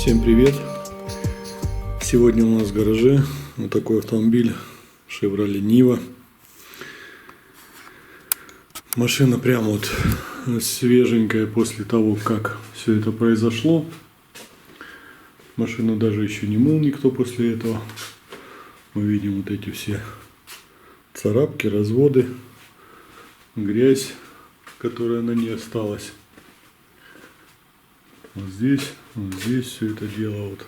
Всем привет! Сегодня у нас в гараже вот такой автомобиль Chevrolet Niva. Машина прям вот свеженькая после того, как все это произошло. Машину даже еще не мыл никто после этого. Мы видим вот эти все царапки, разводы, грязь, которая на ней осталась. Вот здесь все это дело вот.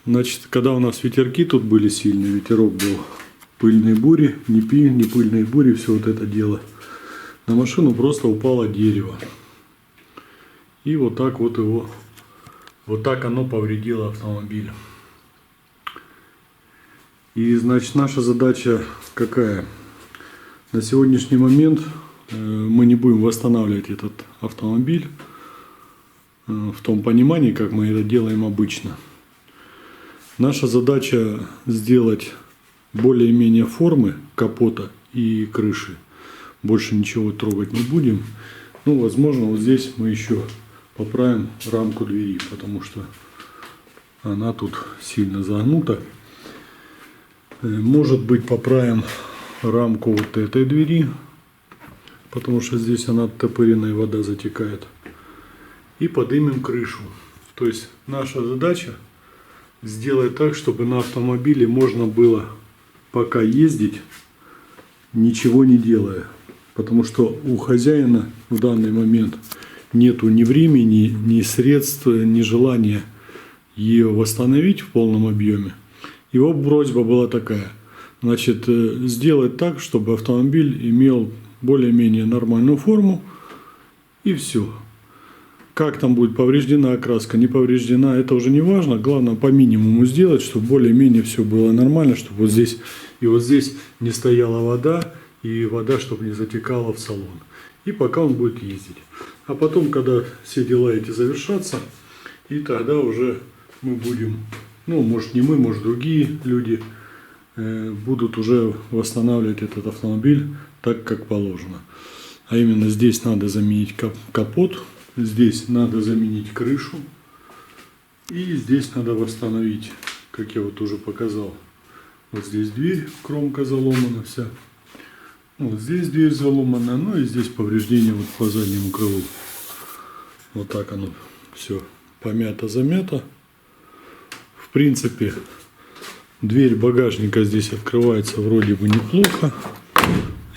Значит, когда у нас ветерки тут были сильные, ветерок был, пыльные бури, не пыльные бури, все вот это дело. На машину просто упало дерево. И вот так вот его, вот так оно повредило автомобиль. И значит, наша задача какая? На сегодняшний момент мы не будем восстанавливать этот автомобиль в том понимании, как мы это делаем обычно. Наша задача сделать более-менее формы капота и крыши. Больше ничего трогать не будем. Ну, возможно, вот здесь мы еще поправим рамку двери, потому что она тут сильно загнута. Может быть, поправим рамку вот этой двери, потому что здесь она оттопыренная, вода затекает. И поднимем крышу. То есть наша задача сделать так, чтобы на автомобиле можно было пока ездить, ничего не делая. Потому что у хозяина в данный момент нету ни времени, ни средств, ни желания ее восстановить в полном объеме. Его просьба была такая. Значит, сделать так, чтобы автомобиль имел более-менее нормальную форму. И все. Как там будет повреждена окраска, не повреждена, это уже не важно. Главное по минимуму сделать, чтобы более-менее все было нормально, чтобы вот здесь и вот здесь не стояла вода, и вода, чтобы не затекала в салон. И пока он будет ездить. А потом, когда все дела эти завершатся, и тогда уже мы будем, ну, может не мы, может другие люди, будут уже восстанавливать этот автомобиль так, как положено. А именно здесь надо заменить капот. Здесь надо заменить крышу. И здесь надо восстановить, как я вот уже показал. Вот здесь дверь, кромка заломана вся. Вот здесь дверь заломана. Ну и здесь повреждение вот по заднему крылу. Вот так оно все помято-замято. В принципе, дверь багажника здесь открывается вроде бы неплохо.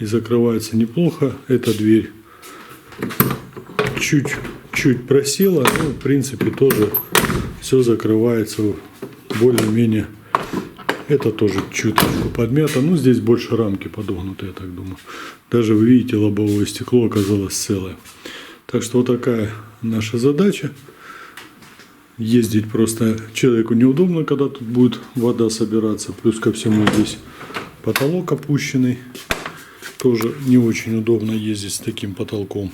И закрывается неплохо. Эта дверь чуть просела, но в принципе тоже все закрывается более-менее. Это тоже чуточку подмято, но здесь больше рамки подогнуты, я так думаю. Даже вы видите, лобовое стекло оказалось целое. Так что вот такая наша задача. Ездить просто человеку неудобно, когда тут будет вода собираться. Плюс ко всему здесь потолок опущенный. Тоже не очень удобно ездить с таким потолком.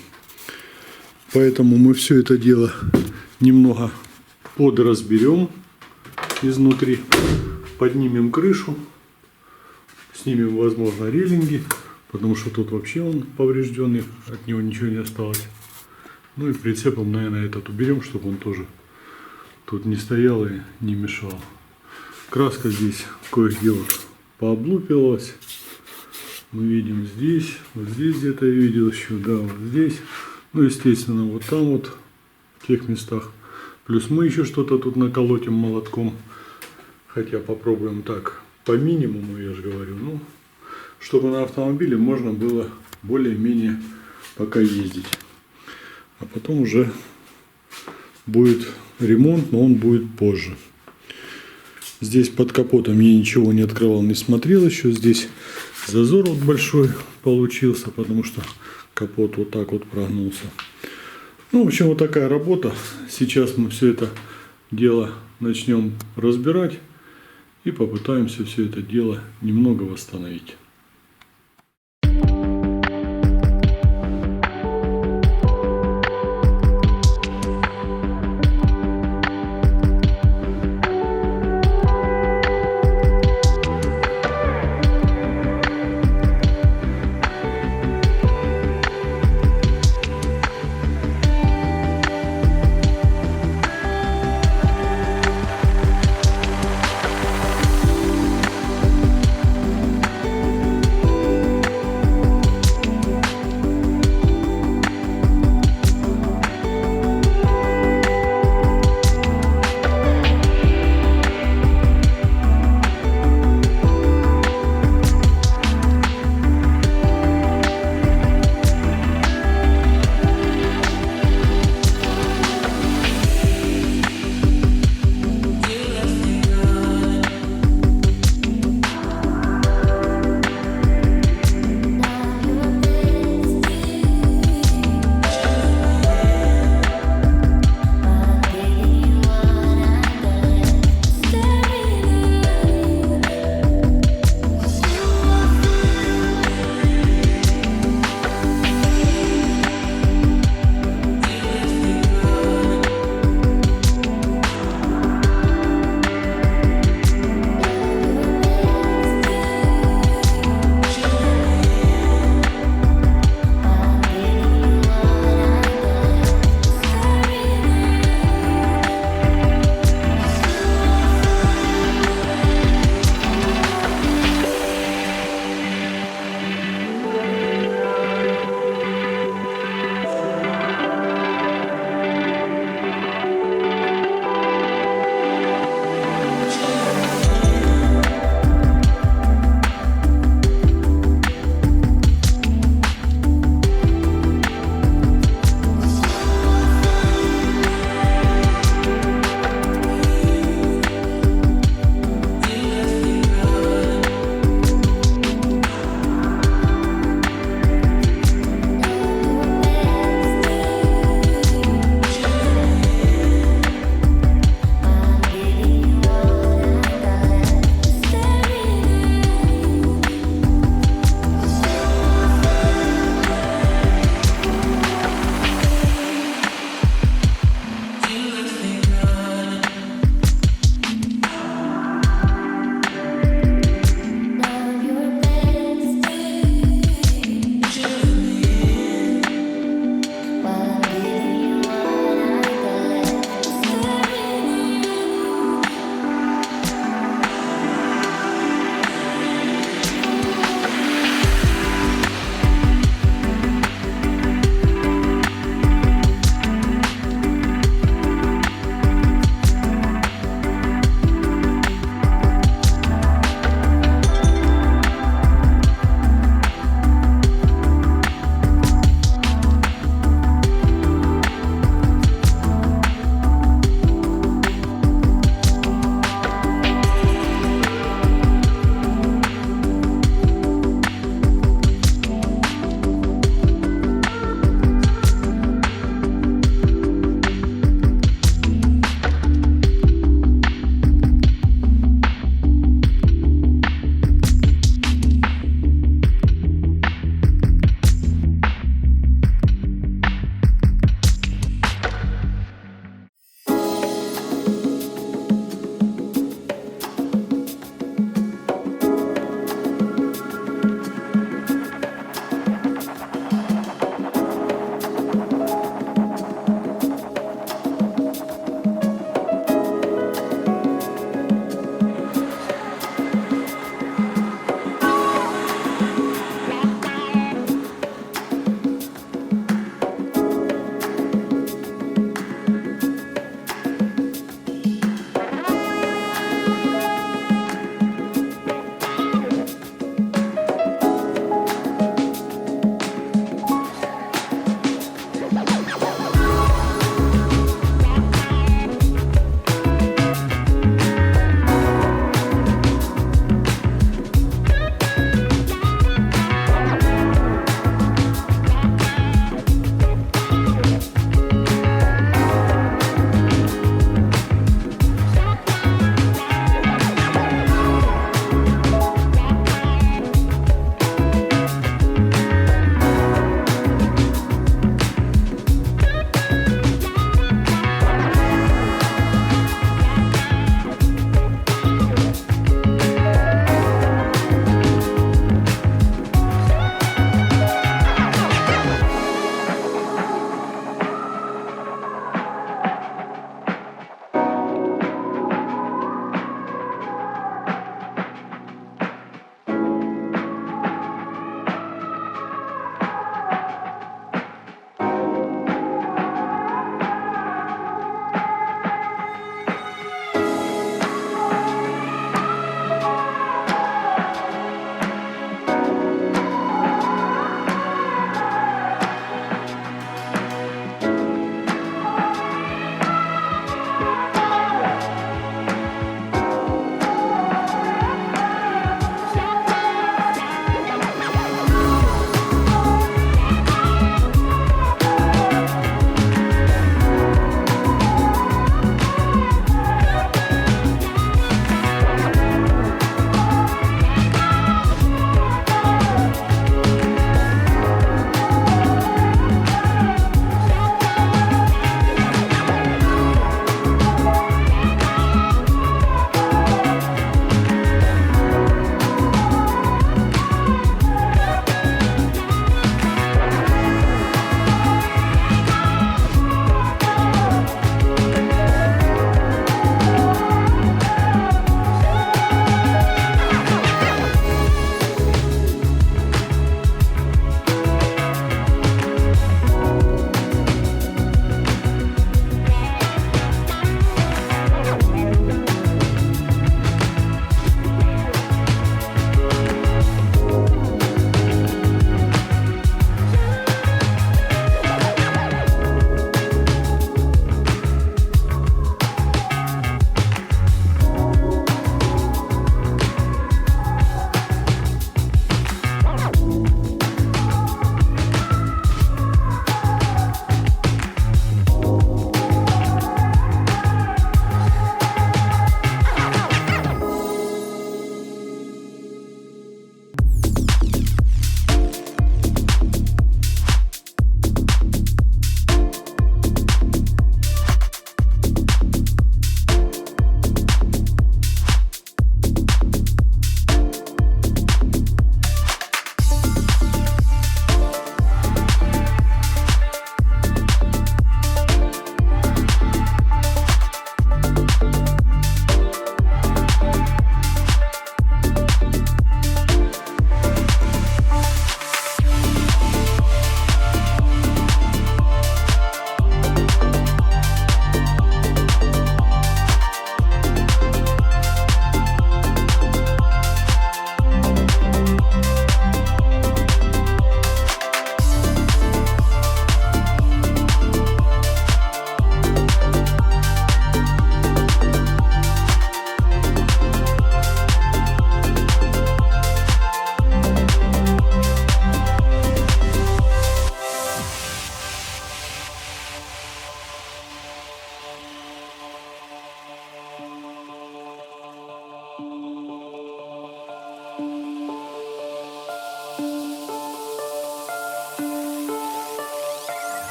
Поэтому мы все это дело немного подразберем изнутри. Поднимем крышу. Снимем, возможно, рейлинги. Потому что тут вообще он поврежденный. От него ничего не осталось. Ну и прицепом, наверное, этот уберем, чтобы он тоже тут не стоял и не мешал. Краска здесь кое-где вот пооблупилась. Мы видим здесь. Вот здесь где-то я видел еще. Да, вот здесь. Ну, естественно, вот там вот, в тех местах. Плюс мы еще что-то тут наколотим молотком. Хотя попробуем так, по минимуму, я же говорю. Ну, чтобы на автомобиле можно было более-менее пока ездить. А потом уже будет ремонт, но он будет позже. Здесь под капотом я ничего не открывал, не смотрел еще. Здесь зазор вот большой получился, потому что капот вот так вот прогнулся. Ну, в общем, вот такая работа. Сейчас мы все это дело начнем разбирать и попытаемся все это дело немного восстановить.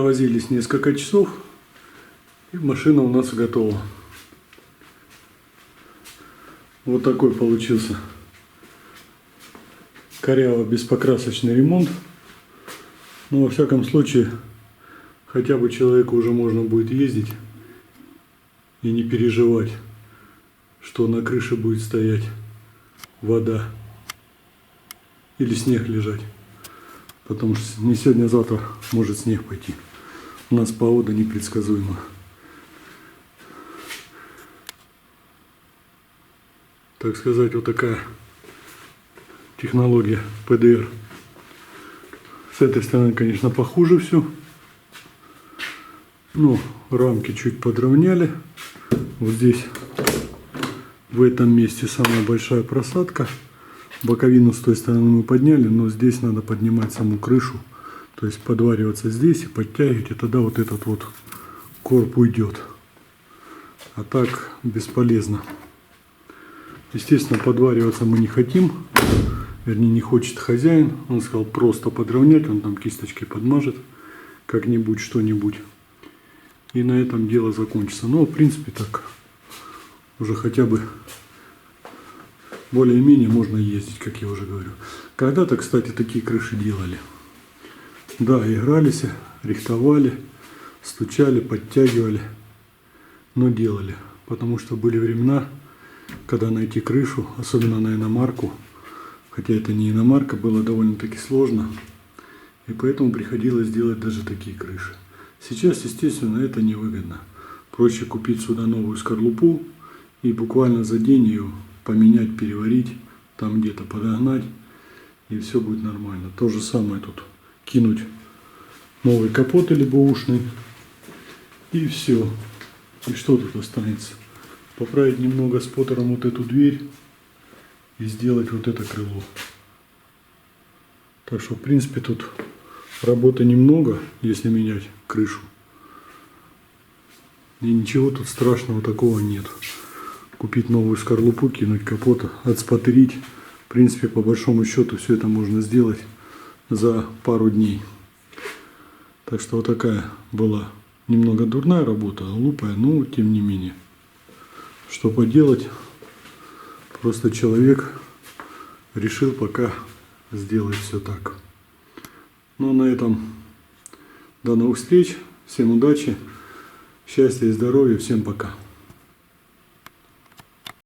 провозились несколько часов, и машина у нас готова. Вот такой получился коряво-беспокрасочный ремонт. Но во всяком случае, хотя бы человеку уже можно будет ездить и не переживать, что на крыше будет стоять вода или снег лежать. Потому что не сегодня-завтра может снег пойти. У нас погода непредсказуема. Так сказать, вот такая технология ПДР. С этой стороны, конечно, похуже все. Ну, рамки чуть подровняли. Вот здесь, в этом месте, самая большая просадка. Боковину с той стороны мы подняли, но здесь надо поднимать саму крышу. То есть подвариваться здесь и подтягивать, и тогда вот этот вот корп уйдет. А так бесполезно. Естественно, подвариваться мы не хотим. Вернее, не хочет хозяин. Он сказал просто подровнять. Он там кисточкой подмажет как-нибудь, что-нибудь. И на этом дело закончится. Но, в принципе, так уже хотя бы более-менее можно ездить, как я уже говорю. Когда-то, кстати, такие крыши делали. Да, игрались, рихтовали, стучали, подтягивали. Но делали. Потому что были времена, когда найти крышу, особенно на иномарку, хотя это не иномарка, было довольно-таки сложно. И поэтому приходилось делать даже такие крыши. Сейчас, естественно, это невыгодно. Проще купить сюда новую скорлупу и буквально за день ее поменять, переварить, там где-то подогнать, и все будет нормально. То же самое тут. Кинуть новый капот или бэушный, и все. И что тут останется? Поправить немного споттером вот эту дверь и сделать вот это крыло. Так что, в принципе, тут работы немного, если менять крышу. И ничего тут страшного такого нет. Купить новую скорлупу, кинуть капот, отспоттерить. В принципе, по большому счету, все это можно сделать за пару дней. Так что вот такая была немного дурная работа, глупая, но тем не менее. Что поделать? Просто человек решил пока сделать все так. Ну, на этом до новых встреч. Всем удачи, счастья и здоровья. Всем пока.